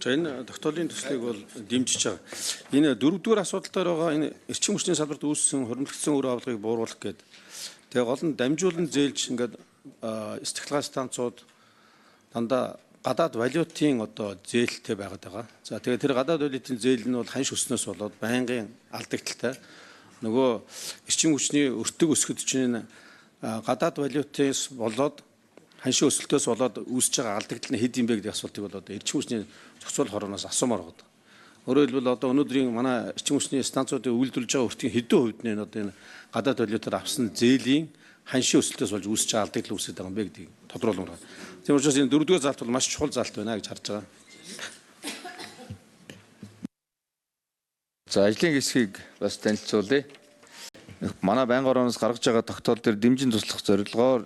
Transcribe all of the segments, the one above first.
За энэ тогтоолын төслийг бол дэмжиж байгаа. Энэ дөрөвдүгээр асуудал дээр байгаа энэ эрчим хүчний салбарт үүссэн хуримтлагдсан үр авалгыг бууруулах гэдэг. Тэгээ гол нь дамжуулан зээлж ингээд стахилгаан станцууд дандаа гадаад валютын одоо зээлтэй байгаад байгаа. За тэгээ тэр гадаад валютын зээл нь бол ханш өснөөс болоод байнгын алдагдaltaй. Нөгөө эрчим хүчний өртөг өсгөд чинь гадаад валютээс болоод ханшийн өсөлтөөс болоод үүсэж байгаа алдагдал нь хэд юм бэ гэдэг асуултыг бол одоо эрчим хүчний зохицуул хорооноос асуумаар байгаа. Өөрөөр хэлбэл одоо өнөөдрийн манай эрчим хүчний станцуудыг үйлдвэрлэж байгаа өртгийн хэдэн хувьд нь одоо энэ гадаад валютаар авсан зээлийн ханшийн өсөлтөөс болж үүсэж байгаа алдагдал үүсэж байгаа юм бэ гэдгийг тодруулмаар байна. Тийм учраас энэ дөрөвдүгээр залт бол маш чухал залт байна гэж харж байгаа. За ажлын хэсгийг бас танилцуулъя. Манай байнгын орооноос гаргаж байгаа тогтоол дээр дэмжин туслах зорилгоор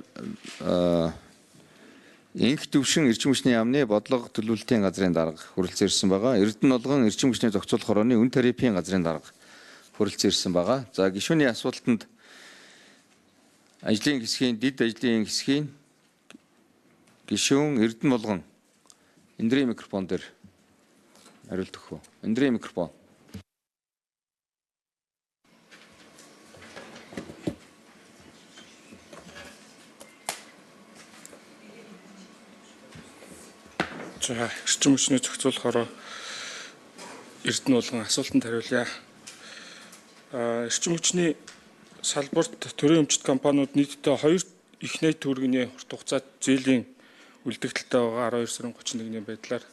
инх төвшин эрчим хүчний яамны бодлого төлөвлөлтийн газрын дарга хүрэлцэн ирсэн байгаа. Эрдэнэ болгон эрчим хүчний зохицуулах хорооны үн тарифын газрын дарга хүрэлцэн ирсэн байгаа. За гишүүний асуултанд ажлын хэсгийн дэд ажлын хэсгийн гишүүн Эрдэнэ болгон эндрийн микрофон дээр хариулт өгөх үү? Эндрийн микрофон. За эрчим хүчний зохицуулах хороо Эрдэнэ болгон асуултанд хариулъя. Эрчим хүчний салбарт төрийн өмчит компаниуд нийтдээ 2 их нийт төгрөгийн урт хугацаат зээлийн үлдэгдэлтэй байгаа 12 сарын 31-ний байдлаар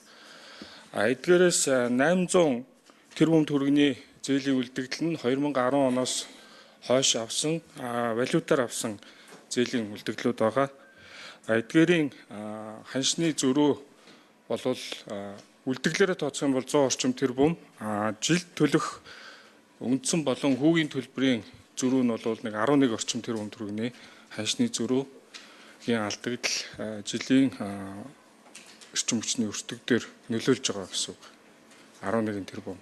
эдгээрээс 800 тэрбум төгрөгийн зээлийн үлдэгдэл нь 2010 оноос хойш авсан валютаар авсан зээлийн үлдэгдлүүд байгаа. Эдгээрийн ханшны зөрүү болвол үлдэглээрээ тооцох юм бол 100 орчим тэрбум, жилд төлөх үндсэн болон хүүгийн төлбөрийн зөрүү нь бол нэг 11 орчим тэрбум төгрөгийн ханшны зөрүүгийн алдагдал жилийн эрчим хүчний өртөг дээр нөлөөлж байгаа гэсэн үг. 11 тэрбум.